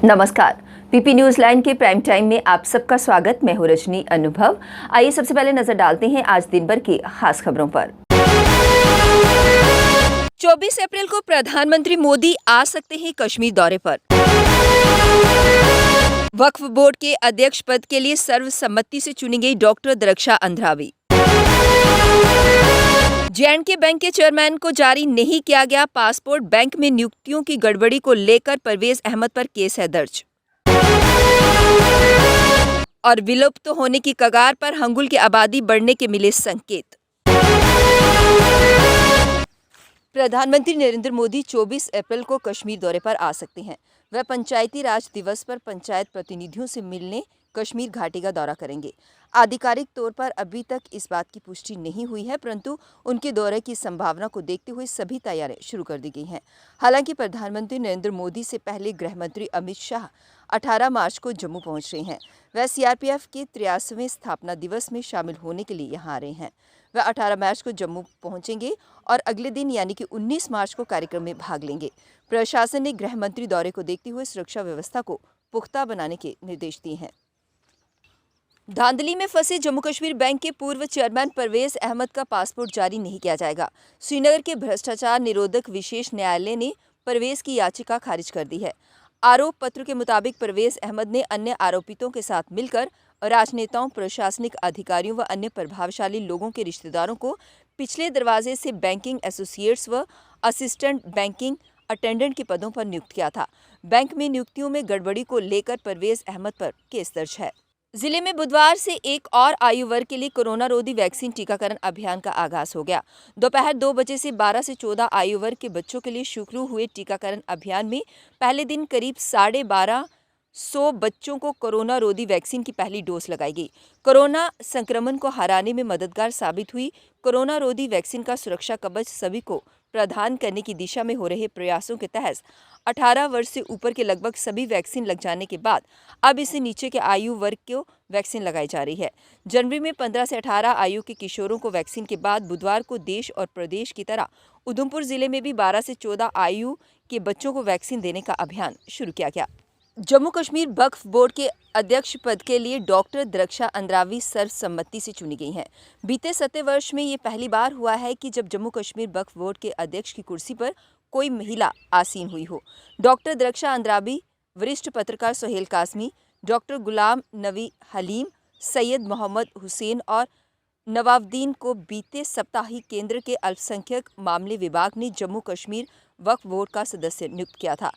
नमस्कार, PP news line के prime time में आप सबका स्वागत। मैं हूं रजनी अनुभव। आइए सबसे पहले नजर डालते हैं आज दिन भर की खास खबरों पर। 24 अप्रैल को प्रधानमंत्री मोदी आ सकते हैं कश्मीर दौरे पर। वक्फ बोर्ड के अध्यक्ष पद के लिए सर्वसम्मति से चुनी गई डॉक्टर द्रक्षा अंद्रावी। J&K बैंक के चेयरमैन को जारी नहीं किया गया पासपोर्ट, बैंक में नियुक्तियों की गड़बड़ी को लेकर परवेज अहमद पर केस है दर्ज। और विलुप्त होने की कगार पर हंगुल की आबादी बढ़ने के मिले संकेत। प्रधानमंत्री नरेंद्र मोदी 24 अप्रैल को कश्मीर दौरे पर आ सकते हैं। वह पंचायती राज दिवस पर पंचायत प्रतिनिधियों से मिलने कश्मीर घाटी का दौरा करेंगे। आधिकारिक तौर पर अभी तक इस बात की पुष्टि नहीं हुई है, परंतु उनके दौरे की संभावना को देखते हुए सभी तैयारियां शुरू कर दी गई हैं। हालांकि प्रधानमंत्री नरेंद्र मोदी से पहले गृह मंत्री अमित शाह 18 मार्च को जम्मू पहुंच रहे हैं। वह सीआरपीएफ के 83वें स्थापना दिवस में शामिल होने के लिए यहां आ रहे हैं। वह 18 मार्च को जम्मू पहुंचेंगे और अगले दिन यानी कि 19 मार्च को कार्यक्रम में भाग लेंगे। प्रशासन ने गृह मंत्री दौरे को देखते हुए सुरक्षा व्यवस्था को पुख्ता बनाने के निर्देश दिए हैं। धांधली में फंसे जम्मू कश्मीर बैंक के पूर्व चेयरमैन परवेज अहमद का पासपोर्ट जारी नहीं किया जाएगा। श्रीनगर के भ्रष्टाचार निरोधक विशेष न्यायालय ने परवेज की याचिका खारिज कर दी है। आरोप पत्र के मुताबिक परवेज अहमद ने अन्य आरोपितों के साथ मिलकर राजनेताओं, प्रशासनिक अधिकारियों व अन्य प्रभावशाली लोगों के रिश्तेदारों को पिछले दरवाजे से बैंकिंग एसोसिएट्स व असिस्टेंट बैंकिंग अटेंडेंट के पदों पर नियुक्त किया था। बैंक में नियुक्तियों में गड़बड़ी को लेकर परवेज अहमद पर केस दर्ज है। जिले में बुधवार से एक और आयु वर्ग के लिए कोरोना रोधी वैक्सीन टीकाकरण अभियान का आगाज हो गया। दोपहर 2 बजे से 12 से 14 आयु वर्ग के बच्चों के लिए शुरू हुए टीकाकरण अभियान में पहले दिन करीब 1250 बच्चों को कोरोना रोधी वैक्सीन की पहली डोज लगाई गई। कोरोना संक्रमण को हराने में मददगार साबित हुई कोरोना रोधी वैक्सीन का सुरक्षा कवच सभी को प्रदान करने की दिशा में हो रहे प्रयासों के तहत 18 वर्ष से ऊपर के लगभग सभी वैक्सीन लग जाने के बाद अब इससे नीचे के आयु वर्ग को वैक्सीन लगाई जा रही है। जनवरी में 15 से 18 आयु के किशोरों को वैक्सीन के बाद बुधवार को देश और प्रदेश की तरह उधमपुर जिले में भी 12 से 14 आयु के बच्चों को वैक्सीन देने का अभियान शुरू किया गया। जम्मू कश्मीर वक्फ बोर्ड के अध्यक्ष पद के लिए डॉक्टर द्रक्षा अंद्रावी सर्वसम्मति से चुनी गई हैं। बीते 7 वर्ष में ये पहली बार हुआ है कि जब जम्मू कश्मीर वक्फ बोर्ड के अध्यक्ष की कुर्सी पर कोई महिला आसीन हुई हो। डॉक्टर द्रक्षा अंद्रावी वरिष्ठ पत्रकार सोहेल कासमी, डॉक्टर गुलाम नबी हलीम, सैयद मोहम्मद हुसैन और नवाबुद्दीन को बीते सप्ताह ही केंद्र के अल्पसंख्यक मामले विभाग ने जम्मू कश्मीर वक्फ बोर्ड का सदस्य नियुक्त किया था।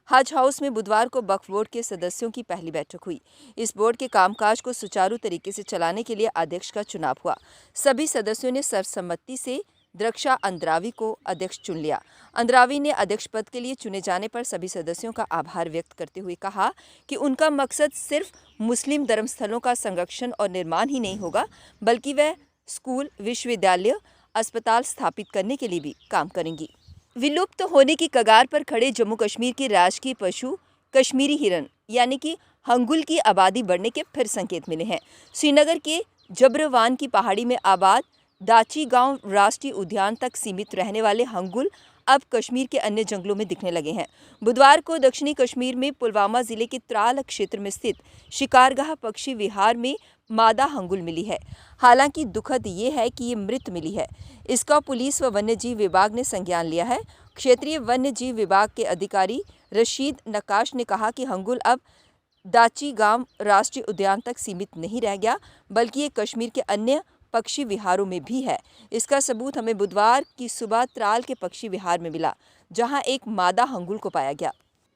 हज हाउस में बुधवार को वक्फ बोर्ड के सदस्यों की पहली बैठक हुई। इस बोर्ड के कामकाज को सुचारू तरीके से चलाने के लिए अध्यक्ष का चुनाव हुआ। सभी सदस्यों ने सर्वसम्मति से द्रक्षा अंद्रावी को अध्यक्ष चुन लिया। अंद्रावी ने अध्यक्ष पद के लिए चुने जाने पर सभी सदस्यों का आभार व्यक्त करते हुए कहा कि उनका मकसद सिर्फ मुस्लिम धर्मस्थलों का संरक्षण और निर्माण ही नहीं होगा, बल्कि वह स्कूल, विश्वविद्यालय, अस्पताल स्थापित करने के लिए भी काम करेंगी। विलुप्त होने की कगार पर खड़े जम्मू कश्मीर के राजकीय पशु कश्मीरी हिरन यानी कि हंगुल की आबादी बढ़ने के फिर संकेत मिले हैं। श्रीनगर के जबरवान की पहाड़ी में आबाद दाची गांव राष्ट्रीय उद्यान तक सीमित रहने वाले हंगुल अब कश्मीर के अन्य जंगलों में दिखने लगे हैं। बुधवार को दक्षिणी कश्मीर में पुलवामा जिले के त्राल क्षेत्र में स्थित शिकारगाह पक्षी विहार में मादा हंगुल मिली है। हालांकि दुखद ये है कि ये मृत मिली है। इसका पुलिस व वन्यजीव विभाग ने संज्ञान लिया है। क्षेत्रीय वन्यजीव विभाग के अधिकारी रशीद नकाश ने कहा कि हंगुल अब दाची गांव राष्ट्रीय उद्यान तक सीमित नहीं रह गया, बल्कि ये कश्मीर के अन्य पक्षी विहारों में भी है। इसका सबूत हमें बुधवार की सुबह त्राल के पक्षी विहार में मिला, जहां एक मादा हंगुल को पाया गया।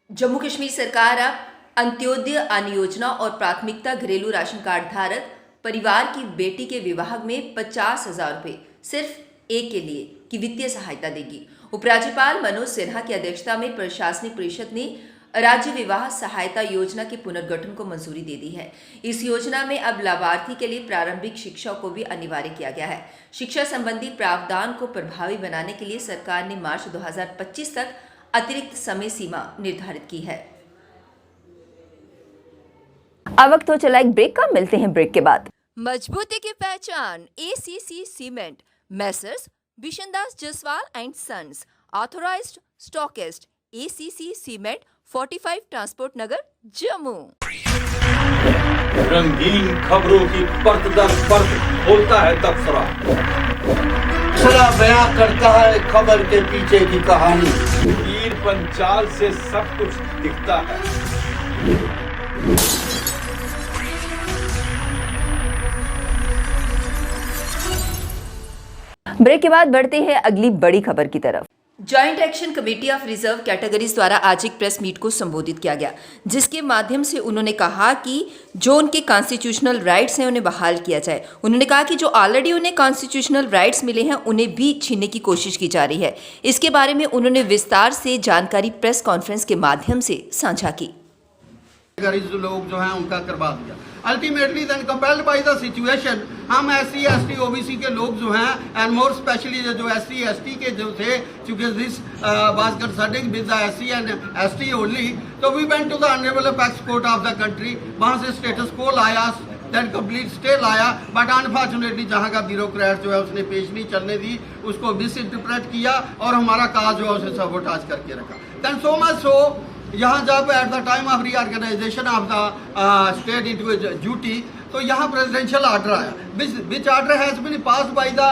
जम्मू कश्मीर सरकार अब अंत्योदय अन्न योजना और प्राथमिकता घरेलू राशन कार्ड धारक परिवार की बेटी के विवाह में 50,000 रुपये सिर्फ एक के लिए की वित्तीय सहायता देगी। उपराज्यपाल मनोज सिन्हा की अध्यक्षता में प्रशासनिक परिषद ने राज्य विवाह सहायता योजना के पुनर्गठन को मंजूरी दे दी है। इस योजना में अब लाभार्थी के लिए प्रारंभिक शिक्षा को भी अनिवार्य किया गया है। शिक्षा संबंधी प्रावधान को प्रभावी बनाने के लिए सरकार ने मार्च 2025 तक अतिरिक्त समय सीमा निर्धारित की है। अब वक्त हो चला एक ब्रेक का, मिलते हैं ब्रेक के बाद। मजबूती की पहचान ACC cement, messrs Bishandas Jaswal and sons, authorised stockist, ACC cement 45 transport Nagar, Jammu. रंगीन खबरों की परत दर परत खोलता है तबसरा। तबसरा बयां करता है खबर के पीछे की कहानी। तीर पंचाल से सब कुछ दिखता है। ब्रेक के बाद बढ़ते हैं अगली बड़ी खबर की तरफ। Joint action committee of reserve categories द्वारा आज एक प्रेस मीट को संबोधित किया गया, जिसके माध्यम से उन्होंने कहा कि जो उनके कॉन्स्टिट्यूशनल राइट्स हैं उन्हें बहाल किया जाए। उन्होंने कहा कि जो ऑलरेडी उन्हें कॉन्स्टिट्यूशनल राइट्स मिले हैं उन्हें भी छीनने की कोशिश की जा रही है। इसके बारे में उन्होंने विस्तार से जानकारी प्रेस कॉन्फ्रेंस के माध्यम से साझा की। लोग जो हैं उनका करवा दिया। Ultimately then compelled by the situation हम SC ST OBC के लोग जो हैं एंड मोर स्पेशली जो SC ST के जो थे, चूंकि this was concerning with the SC and ST only, तो we went to the honourable apex court of the country. वहां से स्टेटस को लाया, देन कंप्लीट स्टे लाया, बट अनफॉर्चुनेटली जहां का ब्यूरोक्रेट जो है उसने पेश नहीं चलने दी, उसको मिस इंटरप्रेट किया और हमारा काज जो है उसे सबोटाज करके रखा। देन सो मच सो यहाँ जब at the time of reorganisation of the state into duty, तो यहाँ प्रेसिडेंशियल ऑर्डर आया, which order has been passed by the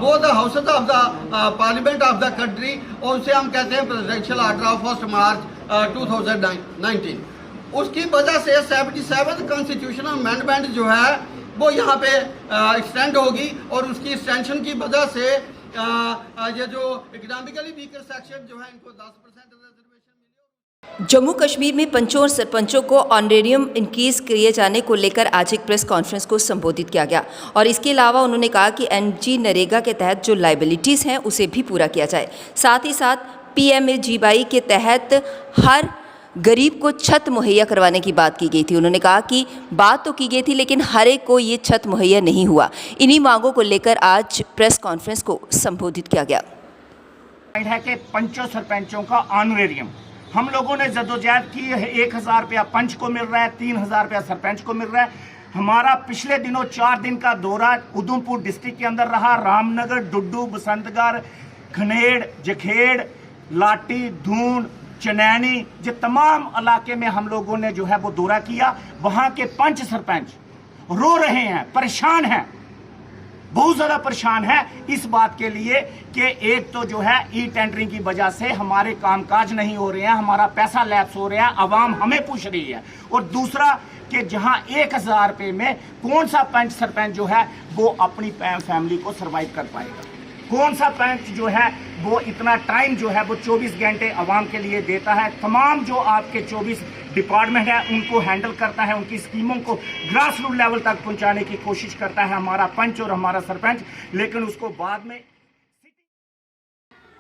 both the houses of the parliament of the country, और उसे हम कहते हैं प्रेसिडेंशियल ऑर्डर ऑफ 1 मार्च 2019। उसकी वजह से 77th कॉन्स्टिट्यूशनल अमेंडमेंट जो है वो यहाँ पे एक्सटेंड होगी, और उसकी एक्सटेंशन की वजह से ये जो इकोनॉमिकली वीकर सेक्शन जो है इनको 10% जम्मू कश्मीर में पंचों और सरपंचों को ऑनरेरियम इंक्रीज किए जाने को लेकर आज एक प्रेस कॉन्फ्रेंस को संबोधित किया गया, और इसके अलावा उन्होंने कहा कि NG नरेगा के तहत जो लाइबिलिटीज़ हैं उसे भी पूरा किया जाए। साथ ही साथ PMAGY के तहत हर गरीब को छत मुहैया करवाने की बात की गई थी। उन्होंने कहा कि बात तो की गई थी लेकिन हर एक को ये छत मुहैया नहीं हुआ। इन्हीं मांगों को लेकर आज प्रेस कॉन्फ्रेंस को संबोधित किया गया। है कि पंचों सरपंचों का ऑनरेरियम हम लोगों ने जदोजहद की है। 1000 रुपया पंच को मिल रहा है, 3000 रुपया सरपंच को मिल रहा है। हमारा पिछले दिनों 4 दिन का दौरा उधमपुर डिस्ट्रिक्ट के अंदर रहा। रामनगर, डुड्डू, बसंतगढ़, खनेड़, जखेड़, लाटी, धून, चनैनी, ये तमाम इलाके में हम लोगों ने जो है वो दौरा किया। वहां के पंच सरपंच रो रहे हैं, परेशान हैं, बहुत ज्यादा परेशान है इस बात के लिए कि एक तो जो है टेंडरिंग की वजह से हमारे कामकाज नहीं हो रहे हैं, हमारा पैसा लैप्स हो रहा है, आवाम हमें पूछ रही है, और दूसरा कि जहां 1000 रुपए में कौन सा पंच सरपंच जो है वो अपनी फैमिली को सरवाइव कर पाएगा। कौन सा पंच जो है वो इतना टाइम जो है वो 24 घंटे आवाम के लिए देता है। तमाम जो आपके 24 डिपार्टमेंट है उनको हैंडल करता है, उनकी स्कीमों को ग्रास रूट लेवल तक पहुंचाने की कोशिश करता है हमारा पंच और हमारा सरपंच, लेकिन उसको बाद में।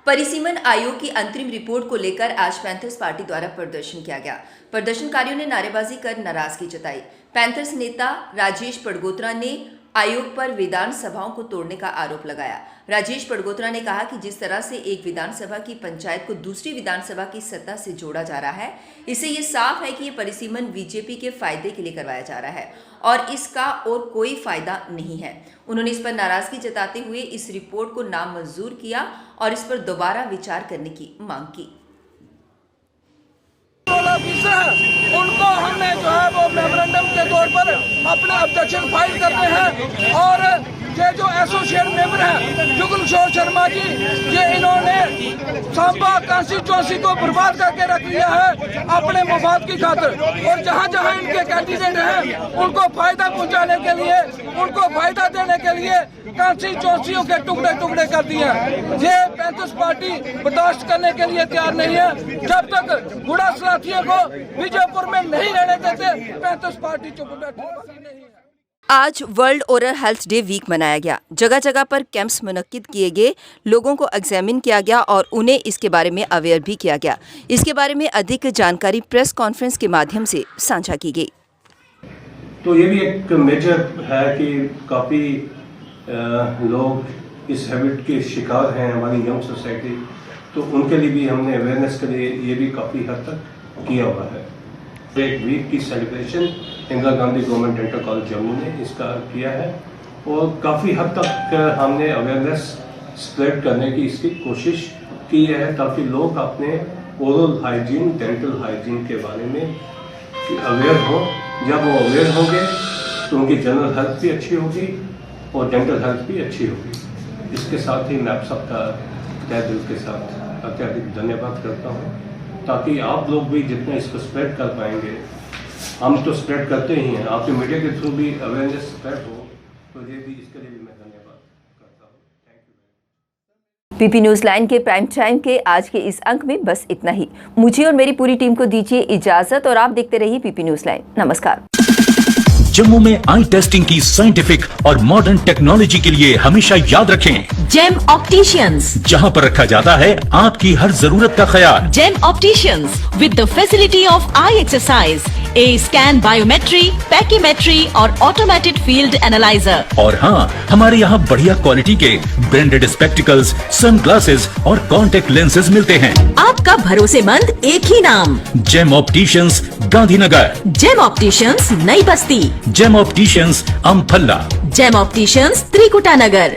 परिसीमन आयोग की अंतरिम रिपोर्ट को लेकर आज पैंथर्स पार्टी द्वारा प्रदर्शन किया गया। प्रदर्शनकारियों ने नारेबाजी कर नाराजगी जताई। पैंथर्स नेता राजेश पडगोत्रा ने आयोग पर विधानसभाओं को तोड़ने का आरोप लगाया। राजेश पडगोत्रा ने कहा कि जिस तरह से एक विधानसभा की पंचायत को दूसरी विधानसभा की सत्ता से जोड़ा जा रहा है, इससे ये साफ है कि ये परिसीमन बीजेपी के फायदे के लिए करवाया जा रहा है और इसका और कोई फायदा नहीं है। उन्होंने इस पर नाराजगी जताते हुए इस रिपोर्ट को नामंजूर किया और इस पर दोबारा विचार करने की मांग की। उनको हमने जो है वो मेमोरेंडम के तौर पर अपना ऑब्जेक्शन फाइल करते हैं, और ये जो एसोसिएट मेंबर हैं जुगल किशोर शर्मा जी, ये इन्होंने सांबा कॉन्स्टिट्यूंसी को बर्बाद करके रख लिया है अपने मफाद की खातिर, और जहाँ जहाँ इनके कैंडिडेट हैं उनको फायदा पहुँचाने के लिए, उनको फायदा देने के लिए कॉन्स्टिट्यूंसियों के टुकड़े टुकड़े कर दिए हैं। ये पैंथर्स पार्टी बर्दाश्त करने के लिए तैयार नहीं है। जब तक गुड़ा सलाथियों को विजयपुर में नहीं रहने देते, पैंथर्स पार्टी चुप बैठने नहीं है। आज world oral health day week मनाया गया। जगह जगह पर कैंप्स मुनक्किद किए गए, लोगों को एग्जामिन किया गया और उन्हें इसके बारे में अवेयर भी किया गया। इसके बारे में अधिक जानकारी प्रेस कॉन्फ्रेंस के माध्यम से साझा की गई। तो ये भी एक मेजर है कि काफ़ी लोग इस हैबिट के शिकार हैं हमारी यंग सोसाइटी, तो उनके लिए भी हमने अवेयरनेस के लिए ये भी काफ़ी हद तक किया हुआ है। एक वीक की celebration Indira Gandhi government dental college Jammu ने इसका किया है, और काफ़ी हद तक हमने अवेयरनेस स्प्रेड करने की इसकी कोशिश की है ताकि लोग अपने ओरल हाइजीन, डेंटल हाइजीन के बारे में अवेयर हो। जब वो अवेयर होंगे तो उनकी जनरल हेल्थ भी अच्छी होगी और डेंटल हेल्थ भी अच्छी होगी। इसके साथ ही मैं आप सबका तहे दिल के साथ अत्यधिक धन्यवाद करता हूँ, ताकि आप लोग भी जितना इसको स्प्रेड कर पाएंगे, हम तो स्प्रेड करते ही हैं, आपके मीडिया के थ्रू भी अवेयरनेस स्प्रेड हो, तो ये भी इसके लिए भी मैं धन्यवाद करता हूँ। Thank you. PP news line के प्राइम टाइम के आज के इस अंक में बस इतना ही। मुझे और मेरी पूरी टीम को दीजिए इजाजत और आप देखते रहिए पीपी न्यूज लाइन। नमस्कार। जम्मू में आई टेस्टिंग की साइंटिफिक और मॉडर्न टेक्नोलॉजी के लिए हमेशा याद रखें जेम ऑप्टिशियंस, जहां पर रखा जाता है आपकी हर जरूरत का ख्याल। Gem opticians with the facility of eye exercise, A scan, biometry, pachymetry और ऑटोमेटेड फील्ड एनालाइजर। और हाँ, हमारे यहाँ बढ़िया क्वालिटी के ब्रांडेड स्पेक्टिकल्स, सनग्लासेस और कॉन्टेक्ट लेंसेज मिलते हैं। आपका भरोसेमंद एक ही नाम, Gem opticians, Gandhinagar. Gem opticians, Nai Basti. Gem opticians, Amphalla. Gem opticians, Trikuta नगर।